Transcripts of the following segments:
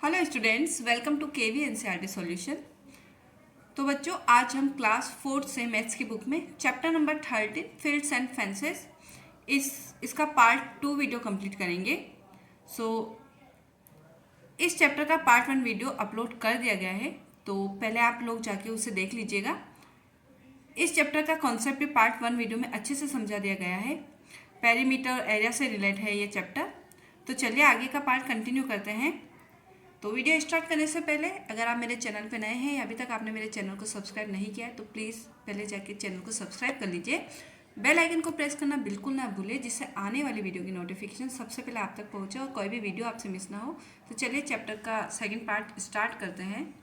Hello students, welcome to KV NCERT solution. तो बच्चों, आज हम क्लास 4 से मैथ्स की बुक में chapter number 13 fields and fences इसका पार्ट 2 वीडियो कंप्लीट करेंगे। इस चैप्टर का पार्ट 1 वीडियो अपलोड कर दिया गया है, तो पहले आप लोग जाके उसे देख लीजिएगा। इस चैप्टर का कॉन्सेप्ट भी पार्ट 1 वीडियो में अच्छे से समझा दिया गया है। पेरीमीटर एरिया से रिलेट है ये चैप्टर। तो चलिए आगे का पार्ट कंटिन्यू करते हैं। तो वीडियो स्टार्ट करने से पहले अगर आप मेरे चैनल पर नए हैं या अभी तक आपने मेरे चैनल को सब्सक्राइब नहीं किया है तो प्लीज़ पहले जाके चैनल को सब्सक्राइब कर लीजिए। बेल आइकन को प्रेस करना बिल्कुल ना भूलें, जिससे आने वाली वीडियो की नोटिफिकेशन सबसे पहले आप तक पहुंचे और कोई भी वीडियो आपसे मिस ना हो। तो चलिए चैप्टर का सेकेंड पार्ट स्टार्ट करते हैं।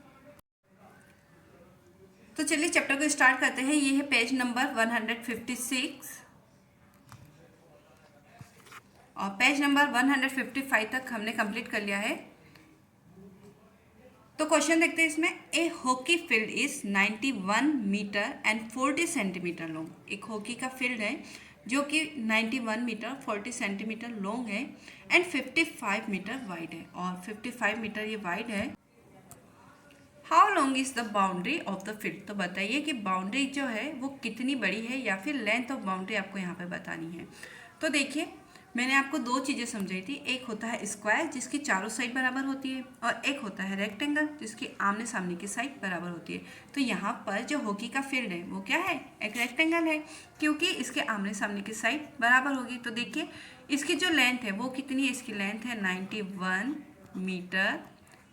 तो चलिए चैप्टर को स्टार्ट करते हैं। ये है पेज नंबर 156 और पेज नंबर 155 तक हमने कंप्लीट कर लिया है। तो क्वेश्चन देखते हैं इसमें। A hockey field is 91 metre and 40 centimetre long. एक हॉकी का फील्ड है जो कि 91 मीटर 40 सेंटीमीटर लॉन्ग है एंड 55 मीटर वाइड है, और 55 मीटर ये वाइड है। How long is the boundary of the field. तो बताइए कि बाउंड्री जो है वो कितनी बड़ी है, या फिर लेंथ ऑफ बाउंड्री आपको यहाँ पे बतानी है। तो देखिए, मैंने आपको दो चीज़ें समझाई थी। एक होता है स्क्वायर जिसकी चारों साइड बराबर होती है, और एक होता है रेक्टेंगल जिसकी आमने सामने की साइड बराबर होती है। तो यहाँ पर जो हॉकी का फील्ड है वो क्या है, एक रेक्टेंगल है, क्योंकि इसके आमने सामने की साइड बराबर होगी। तो देखिए इसकी जो लेंथ है वो कितनी है, इसकी लेंथ है 91 मीटर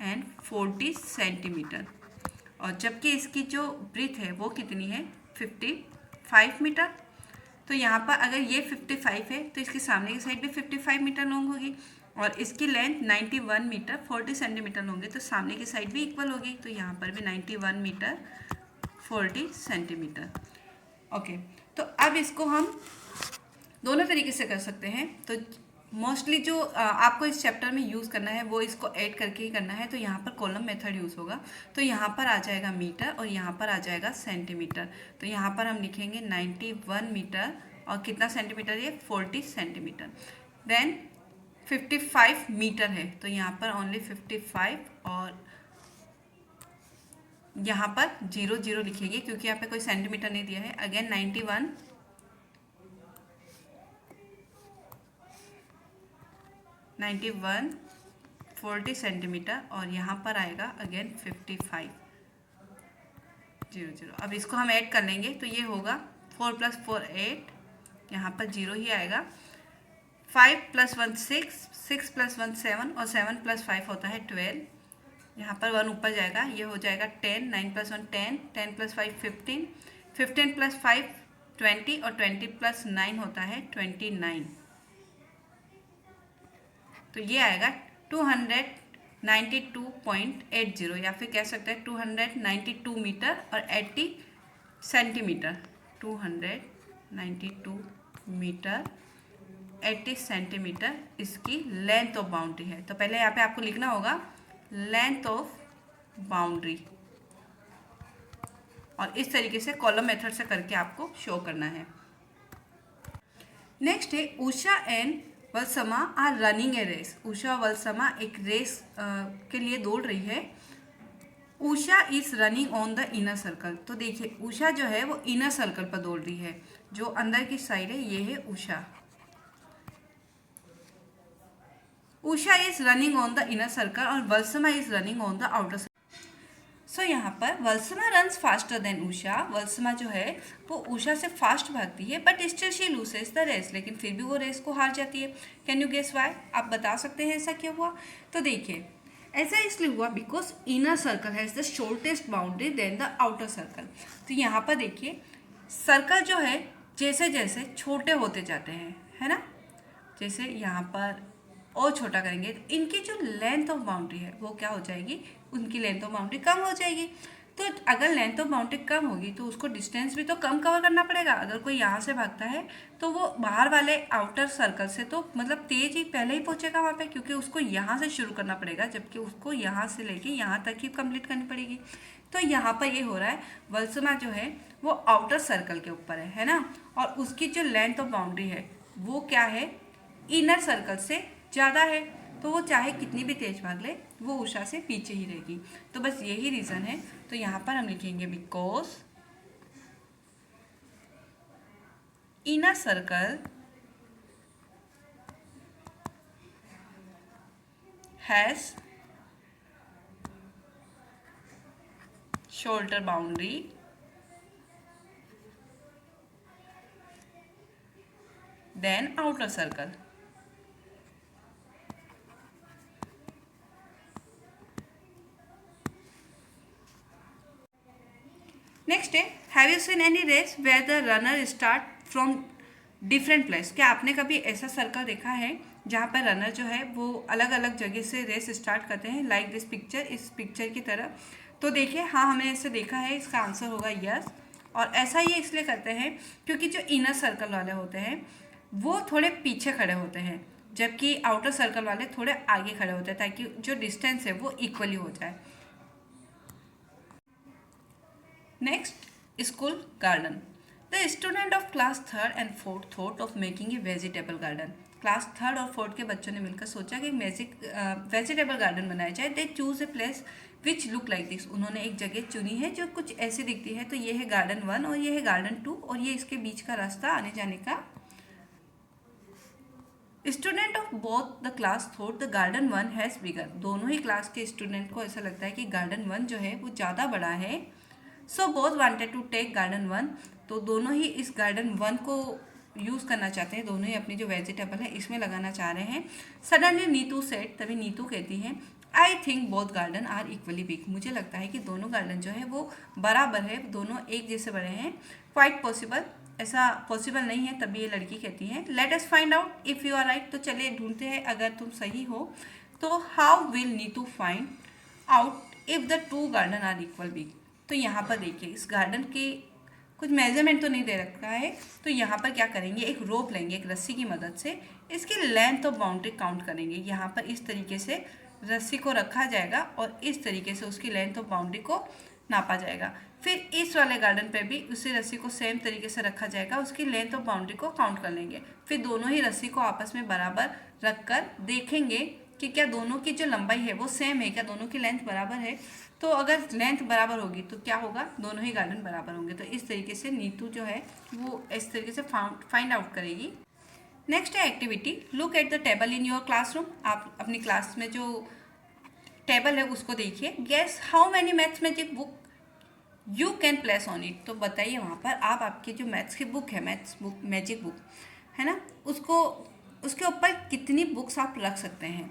एंड 40 सेंटीमीटर, और जबकि इसकी जो ब्रीथ है वो कितनी है, 55 मीटर। तो यहाँ पर अगर ये 55 है तो इसके सामने की साइड भी 55 मीटर लॉन्ग होगी, और इसकी लेंथ 91 मीटर 40 सेंटीमीटर लॉन्ग है, तो सामने की साइड भी इक्वल होगी। तो यहाँ पर भी 91 मीटर 40 सेंटीमीटर। ओके, तो अब इसको हम दोनों तरीके से कर सकते हैं। तो मोस्टली जो आपको इस चैप्टर में यूज़ करना है वो इसको ऐड करके ही करना है। तो यहाँ पर कॉलम मेथड यूज़ होगा। तो यहाँ पर आ जाएगा मीटर और यहाँ पर आ जाएगा सेंटीमीटर। तो यहाँ पर हम लिखेंगे 91 मीटर और कितना सेंटीमीटर, ये 40 सेंटीमीटर। देन 55 मीटर है तो यहाँ पर ओनली 55, और यहाँ पर 0 लिखेंगे क्योंकि यहाँ पे कोई सेंटीमीटर नहीं दिया है। अगेन 91 40 सेंटीमीटर, और यहाँ पर आएगा अगेन 55 0। अब इसको हम ऐड कर लेंगे तो ये होगा 4 + 4 8, यहाँ पर 0 ही आएगा। 5 + 1 6, 6 + 1 7, और 7 + 5 होता है 12। यहाँ पर 1 ऊपर जाएगा, ये हो जाएगा 10, 9 + 1 10, 10 + 5 15, 15 + 5 20, और 20 + 9 होता है 29। तो ये आएगा 292.80, या फिर कह सकते हैं 292 मीटर और 80 सेंटीमीटर। 292 मीटर 80 सेंटीमीटर इसकी लेंथ ऑफ बाउंड्री है। तो पहले यहाँ पे आपको लिखना होगा लेंथ ऑफ बाउंड्री, और इस तरीके से कॉलम मेथड से करके आपको शो करना है। नेक्स्ट है Usha and Valsamma are running a race. Usha और वलसमा एक रेस के लिए दौड़ रही है। Usha is running on the inner circle. तो देखिए उषा जो है वो इनर सर्कल पर दौड़ रही है, जो अंदर की साइड है ये है Usha. Usha is running on the inner circle और Valsamma is running on the outer circle. So यहाँ पर Valsamma runs faster than Usha. Valsamma जो है वो उषा से फास्ट भागती है, but still she loses the race. लेकिन फिर भी वो रेस को हार जाती है। Can you guess why? आप बता सकते हैं ऐसा क्यों हुआ? तो देखिए ऐसा इसलिए हुआ because inner circle has the shortest boundary than the outer circle. तो यहाँ पर देखिए सर्कल जो है जैसे जैसे छोटे होते जाते हैं, है ना, जैसे यहाँ पर और छोटा करेंगे तो इनकी जो लेंथ ऑफ बाउंड्री है वो क्या हो जाएगी, उनकी लेंथ ऑफ बाउंड्री कम हो जाएगी। तो अगर लेंथ ऑफ बाउंड्री कम होगी तो उसको डिस्टेंस भी तो कम कवर करना पड़ेगा। अगर कोई यहाँ से भागता है तो वो बाहर वाले आउटर सर्कल से तो मतलब तेज ही पहले ही पहुँचेगा वहाँ पे, क्योंकि उसको यहाँ से शुरू करना पड़ेगा, जबकि उसको यहाँ से लेके यहाँ तक ही कंप्लीट करनी पड़ेगी। तो यहाँ पर ये हो रहा है वलसमा जो है वो आउटर सर्कल के ऊपर है ना, और उसकी जो लेंथ ऑफ बाउंड्री है वो क्या है, इनर सर्कल से ज़्यादा है। तो वो चाहे कितनी भी तेज भाग ले वो उषा से पीछे ही रहेगी। तो बस यही रीज़न है। तो यहाँ पर हम लिखेंगे because inner circle has shorter boundary than outer circle. Next है, have you seen any race where the runner start from different place. क्या आपने कभी ऐसा सर्कल देखा है जहाँ पर रनर जो है वो अलग अलग जगह से रेस स्टार्ट करते हैं, लाइक दिस पिक्चर, इस पिक्चर की तरह। तो देखिए, हाँ हमने ऐसे देखा है, इसका आंसर होगा यस। और ऐसा ये इसलिए करते हैं क्योंकि जो इनर सर्कल वाले होते हैं वो थोड़े पीछे खड़े होते हैं, जबकि आउटर सर्कल वाले थोड़े आगे खड़े होते हैं, ताकि जो डिस्टेंस है वो इक्वली हो जाए। Next, school garden. The student of class 3rd and 4th thought of making a vegetable garden. Class 3rd और 4th के बच्चों ने मिलकर सोचा कि वेजिटेबल गार्डन बनाया जाए। They choose a place which look like this. उन्होंने एक जगह चुनी है जो कुछ ऐसी दिखती है। तो ये है गार्डन 1 और ये है गार्डन 2 और ये इसके बीच का रास्ता आने जाने का। Student of both the class thought the garden 1 has bigger. दोनों ही क्लास के स्टूडेंट को ऐसा लगता है कि गार्डन 1 जो है वो ज़्यादा बड़ा है। So both wanted to take garden 1। तो दोनों ही इस गार्डन 1 को यूज़ करना चाहते हैं, दोनों ही अपनी जो वेजिटेबल है इसमें लगाना चाह रहे हैं। सडनली नीतू सेड, तभी नीतू कहती है, I think both garden are equally big. मुझे लगता है कि दोनों गार्डन जो है वो बराबर है, दोनों एक जैसे बड़े हैं। क्वाइट पॉसिबल, ऐसा पॉसिबल नहीं है। तभी ये लड़की कहती है, let us find out if you are right. तो चलिए ढूंढते हैं अगर तुम सही हो। तो how will Neetu find out if the two garden are equal big. तो यहाँ पर देखिए, इस गार्डन के कुछ मेजरमेंट तो नहीं दे रखा है। तो यहाँ पर क्या करेंगे, एक रोप लेंगे, एक रस्सी की मदद से इसकी लेंथ ऑफ बाउंड्री काउंट करेंगे। यहाँ पर इस तरीके से रस्सी को रखा जाएगा और इस तरीके से उसकी लेंथ ऑफ बाउंड्री को नापा जाएगा। फिर इस वाले गार्डन पे भी उसी रस्सी को सेम तरीके से रखा जाएगा, उसकी लेंथ ऑफ बाउंड्री को काउंट कर लेंगे। फिर दोनों ही रस्सी को आपस में बराबर रखकर देखेंगे कि क्या दोनों की जो लंबाई है वो सेम है, क्या दोनों की लेंथ बराबर है। तो अगर लेंथ बराबर होगी तो क्या होगा, दोनों ही गार्डन बराबर होंगे। तो इस तरीके से नीतू जो है वो इस तरीके से फाइंड आउट करेगी। नेक्स्ट है activity, look at the table in your classroom. आप अपनी क्लास में जो टेबल है उसको देखिए। Guess how many mathematic book you can place on it. तो बताइए वहाँ पर आप आपकी जो मैथ्स की बुक है, मैथ्स बुक, मैजिक बुक है ना, उसको उसके ऊपर कितनी बुक्स आप रख सकते हैं।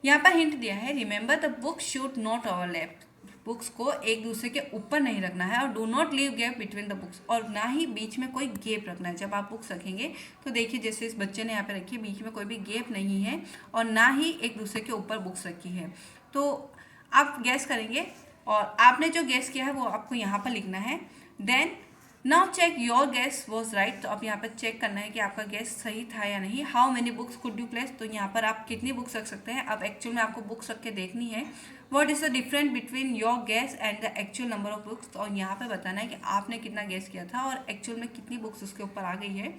यहाँ पर हिंट दिया है, remember the book should not overlap. Books को एक दूसरे के ऊपर नहीं रखना है और do not leave gap between the books, और ना ही बीच में कोई गैप रखना है जब आप बुक्स रखेंगे। तो देखिए जैसे इस बच्चे ने यहाँ पे रखी है, बीच में कोई भी गैप नहीं है और ना ही एक दूसरे के ऊपर बुक्स रखी है। तो आप गैस करेंगे और आपने जो गैस किया है वो आपको यहाँ पर लिखना है। Then now check your guess was right. तो अब यहाँ पर चेक करना है कि आपका गैस सही था या नहीं। How many books could you place. तो यहाँ पर आप कितनी बुक्स रख सकते हैं। अब एक्चुअल में आपको बुक्स रख के देखनी है। What is the difference between your gas and the actual number of books. और यहाँ पर बताना है कि आपने कितना गैस किया था और एक्चुअल में कितनी बुक्स उसके ऊपर आ गई है।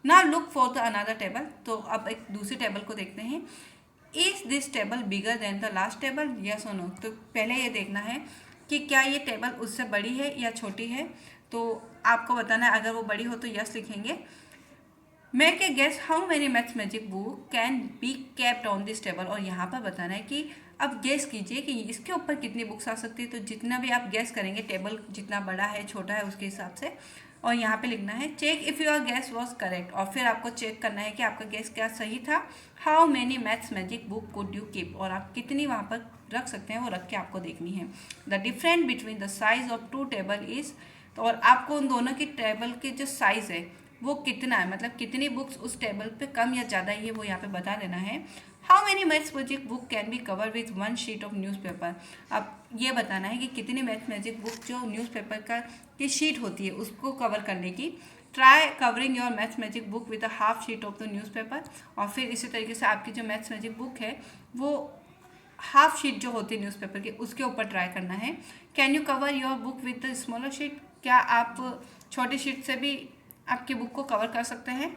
Now look for the another table. तो अब एक दूसरी टेबल को देखते हैं। Is this table bigger than the last table, yes और नो। तो पहले ये देखना है कि क्या ये टेबल उससे बड़ी है या छोटी है। तो आपको बताना है, अगर वो बड़ी हो तो यस लिखेंगे। Make a guess how many mathematic book can be kept on this table. और यहाँ पर बताना है कि अब गेस कीजिए कि इसके ऊपर कितनी बुक्स आ सकती है। तो जितना भी आप गेस करेंगे, टेबल जितना बड़ा है छोटा है उसके हिसाब से। और यहाँ पे लिखना है check if your guess was correct. और फिर आपको चेक करना है कि आपका गेस क्या सही था। How many maths magic book could you keep. और आप कितनी वहाँ पर रख सकते हैं वो रख के आपको देखनी है। The difference between the size of two table is. तो और आपको उन दोनों की टेबल की जो साइज़ है वो कितना है, मतलब कितनी बुक्स उस टेबल पे कम या ज़्यादा ही है, वो यहाँ पे बता देना है। How many maths magic book can B cover with 1 sheet of newspaper. अब ये बताना है कि कितनी मैथ्स मैजिक बुक जो न्यूज़पेपर का की शीट होती है उसको कवर करने की। Try covering your maths magic book with a half sheet of the newspaper. और फिर इसी तरीके से आपकी जो मैथ्स मैजिक बुक है वो हाफ शीट जो होती है न्यूज़पेपर की उसके ऊपर ट्राई करना है। Can you cover your book with the smaller sheet. क्या आप छोटी शीट से भी आपकी बुक को कवर कर सकते हैं।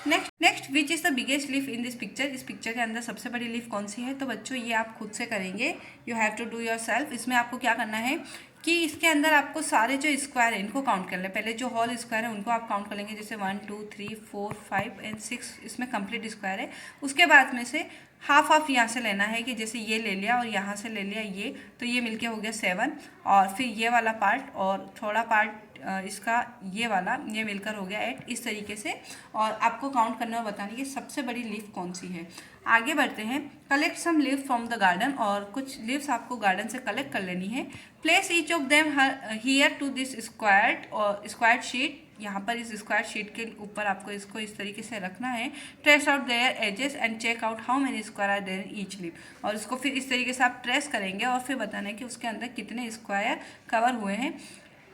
Next which is the biggest leaf in this picture. इस पिक्चर के अंदर सबसे बड़ी लीफ कौन सी है? तो बच्चों ये आप खुद से करेंगे, you have to do yourself. इसमें आपको क्या करना है कि इसके अंदर आपको सारे जो स्क्वायर है इनको काउंट कर लें। पहले जो होल स्क्वायर है उनको आप काउंट कर लेंगे, जैसे 1 2 3 4 5 एंड 6 इसमें कंप्लीट स्क्वायर है। उसके बाद में से हाफ हाफ यहाँ से लेना है कि जैसे ये ले लिया और यहाँ से ले लिया ये, तो ये मिलके हो गया 7, और फिर ये वाला पार्ट और थोड़ा पार्ट इसका ये वाला, ये मिलकर हो गया 8। इस तरीके से और आपको काउंट करना और बताना कि सबसे बड़ी लीफ कौन सी है। आगे बढ़ते हैं। Collect some leave from the garden, और कुछ लीव्स आपको गार्डन से कलेक्ट कर लेनी है। Place each of them here to this squared और स्क्वायर्ड शीट। यहाँ पर इस स्क्वायर शीट के ऊपर आपको इसको इस तरीके से रखना है। Trace out their edges and check out how many square are there in each leaf. और इसको फिर इस तरीके से आप ट्रेस करेंगे और फिर बताना है कि उसके अंदर कितने स्क्वायर कवर हुए हैं।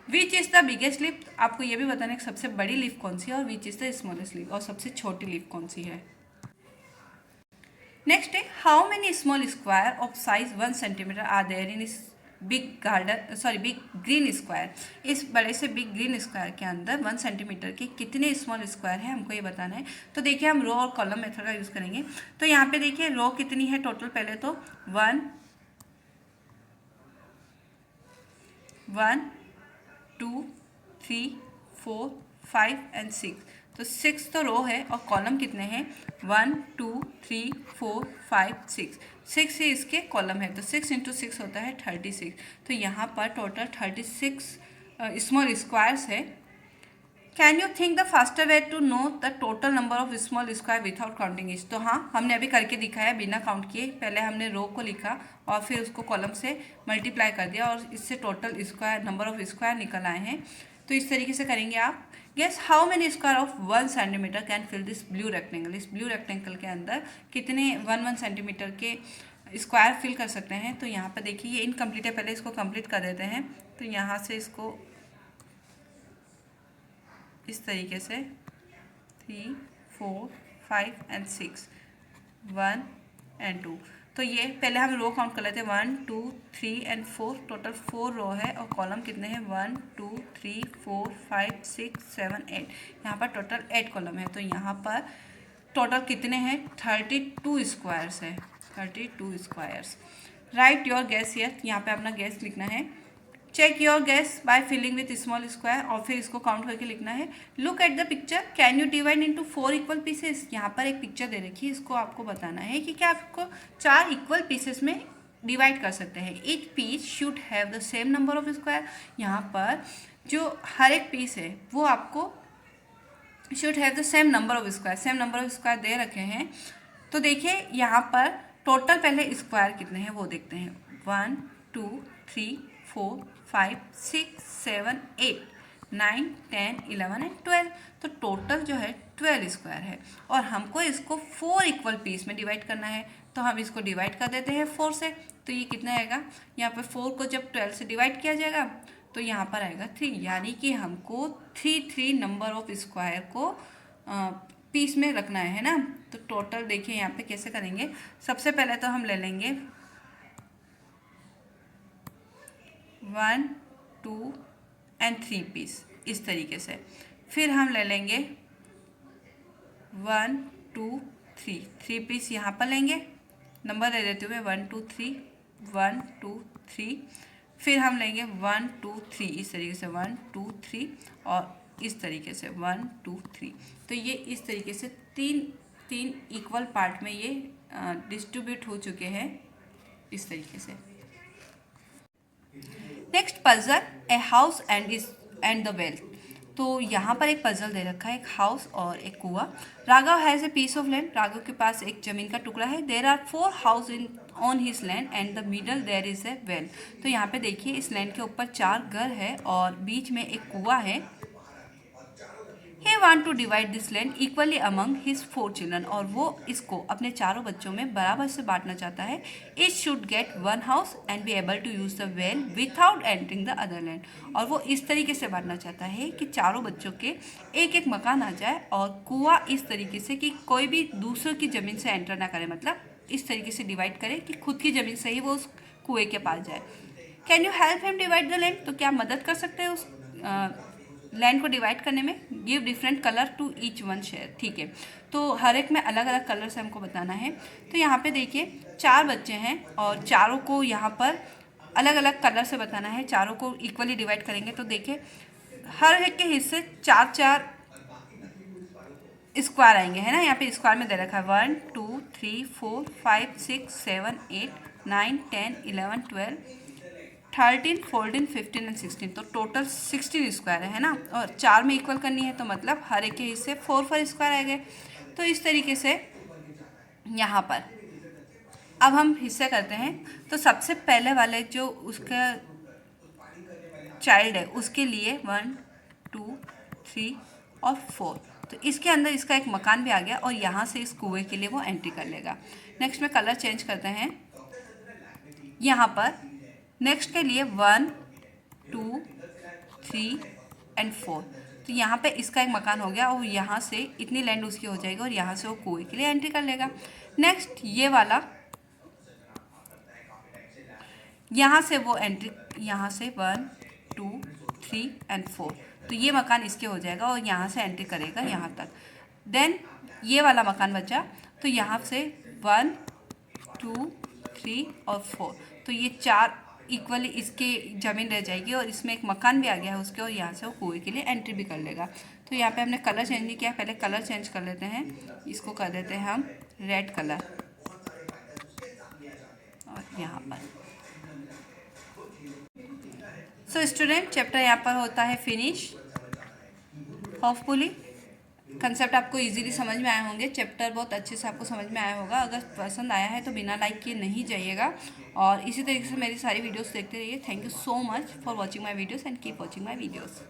विच इज़ द बिगेस्ट लीफ, आपको ये भी बताना है कि सबसे बड़ी लीफ कौन सी है, और which is the smallest leaf, और सबसे छोटी लीफ कौन सी है। नेक्स्ट है how many small square of size 1 centimetre are there in इस बिग बिग ग्रीन स्क्वायर। इस बड़े से बिग ग्रीन स्क्वायर के अंदर 1 सेंटीमीटर के कितने स्मॉल स्क्वायर हैं, हमको ये बताना है। तो देखिए हम रो और कॉलम मेथड का यूज़ करेंगे। तो यहाँ पे देखिए रो कितनी है टोटल, पहले तो 1 1 2 3 4 5 एंड 6। तो 6 तो रो है और कॉलम कितने हैं 1 2 3 4 5 6। 6 ही इसके कॉलम है, तो 6 इंटू 6 होता है 36। तो यहाँ पर टोटल 36 स्मॉल स्क्वायर्स है। Can you think the faster way to know the total number of small square without counting each. तो हाँ, हमने अभी करके दिखाया बिना काउंट किए। पहले हमने रो को लिखा और फिर उसको कॉलम से मल्टीप्लाई कर दिया और इससे total square number of square निकल आए हैं। तो इस तरीके से करेंगे आप। Guess how many square of 1 centimetre can fill this blue rectangle. इस ब्लू रेक्टेंगल के अंदर कितने 1 सेंटीमीटर के स्क्वायर फिल कर सकते हैं। तो यहाँ पर देखिए ये इनकम्प्लीट है, पहले इसको कंप्लीट कर देते हैं। तो यहाँ से इसको इस तरीके से 3 4 5 एंड 6 1 एंड 2। तो ये पहले हम रो काउंट कर लेते हैं 1 2 3 एंड 4। टोटल 4 रो है और कॉलम कितने हैं 1 2 3 4 5 6 7 8। यहाँ पर टोटल 8 कॉलम है। तो यहाँ पर टोटल कितने हैं 32 स्क्वायर्स है, 32 squares. Write your guess here, यहाँ पे अपना गैस लिखना है। Check your guess by filling with small square, और फिर इसको काउंट करके लिखना है। Look at the picture, can you divide into 4 equal pieces. यहाँ पर एक पिक्चर दे रखी है, इसको आपको बताना है कि क्या आपको 4 इक्वल पीसेस में डिवाइड कर सकते हैं। Each piece should have the same number of square. यहाँ पर जो हर एक पीस है वो आपको should have the same number of square, same number of square दे रखे हैं। तो देखिए यहाँ पर टोटल पहले स्क्वायर कितने हैं वो देखते हैं। 1 2 3 4 5 6 7 8 9 10 11 एंड 12। तो टोटल जो है 12 स्क्वायर है और हमको इसको 4 इक्वल पीस में डिवाइड करना है। तो हम इसको डिवाइड कर देते हैं 4 से। तो ये कितना आएगा, यहाँ पर 4 को जब 12 से डिवाइड किया जाएगा तो यहाँ पर आएगा 3, यानी कि हमको 3 नंबर ऑफ स्क्वायर को पीस में रखना है ना। तो टोटल देखिए यहाँ पे कैसे करेंगे। सबसे पहले तो हम ले लेंगे 1 2 एंड 3 पीस इस तरीके से। फिर हम ले लेंगे 1 2 3 पीस यहाँ पर लेंगे। नंबर दे देते हुए 1 2 3 1 2 3। फिर हम लेंगे 1 2 3 इस तरीके से 1 2 3 और इस तरीके से 1 2 3। तो ये इस तरीके से तीन इक्वल पार्ट में ये डिस्ट्रीब्यूट हो चुके हैं इस तरीके से। Next puzzle, a house and the well. तो यहाँ पर एक पजल दे रखा है, एक हाउस और एक कुआं। Raghav has a piece of land, Raghav के पास एक जमीन का टुकड़ा है। There are 4 house in on his land and the middle there is a well. तो यहाँ पे देखिए इस लैंड के ऊपर 4 घर है और बीच में एक कुआं है। He want to divide this land equally among his 4 children, और वो इसको अपने चारों बच्चों में बराबर से बांटना चाहता है। Each should get 1 house and be able to use the well without entering the other land। और वो इस तरीके से बांटना चाहता है कि चारों बच्चों के एक एक मकान आ जाए और कुआं इस तरीके से कि कोई भी दूसरों की ज़मीन से एंटर ना करे, मतलब इस तरीके से डिवाइड करे कि खुद की ज़मीन से ही वो उस कुएँ के पास जाए। Can you help him divide the land, तो क्या मदद कर सकते हैं उस लैंड को डिवाइड करने में give different colour to each one share. ठीक है, तो हर एक में अलग अलग कलर से हमको बताना है। तो यहाँ पे देखिए 4 बच्चे हैं और चारों को यहाँ पर अलग अलग कलर से बताना है, चारों को इक्वली डिवाइड करेंगे। तो देखिए हर एक के हिस्से 4-4 स्क्वायर आएंगे, है ना। यहाँ पे स्क्वायर में दे रखा है 1 2 3 4 5 6 7 8 9 10 11 12 13 14 15 एंड 16। तो टोटल 16 स्क्वायर है ना, और 4 में इक्वल करनी है तो मतलब हर एक के हिस्से 4 स्क्वायर आएंगे। तो इस तरीके से यहाँ पर अब हम हिस्से करते हैं। तो सबसे पहले वाले जो उसका चाइल्ड है उसके लिए 1 2 3 और 4, तो इसके अंदर इसका एक मकान भी आ गया और यहाँ से इस कुएं के लिए वो एंट्री कर लेगा। नेक्स्ट में कलर चेंज करते हैं। यहाँ पर नेक्स्ट के लिए 1 2 3 एंड 4, तो यहाँ पे इसका एक मकान हो गया और यहाँ से इतनी लैंड उसकी हो जाएगी और यहाँ से वो कुएं के लिए एंट्री कर लेगा। नेक्स्ट ये वाला, यहाँ से वो एंट्री, यहाँ से 1 2 3 एंड 4, तो ये मकान इसके हो जाएगा और यहाँ से एंट्री करेगा यहाँ तक। देन ये वाला मकान बचा, तो यहाँ से 1 2 3 और 4, तो ये 4 इक्वली इसके ज़मीन रह जाएगी और इसमें एक मकान भी आ गया है उसके, और यहाँ से वो कुएं के लिए एंट्री भी कर लेगा। तो यहाँ पे हमने कलर चेंज नहीं किया, पहले कलर चेंज कर लेते हैं। इसको कर देते हैं हम रेड कलर, और यहाँ पर सो स्टूडेंट चैप्टर यहाँ पर होता है फिनिश। होपफुली कंसेप्ट आपको इजीली समझ में आए होंगे, चैप्टर बहुत अच्छे से आपको समझ में आया होगा। अगर पसंद आया है तो बिना लाइक किए नहीं जाइएगा, और इसी तरीके से मेरी सारी वीडियोस देखते रहिए। Thank you so much for watching my videos and keep watching my videos.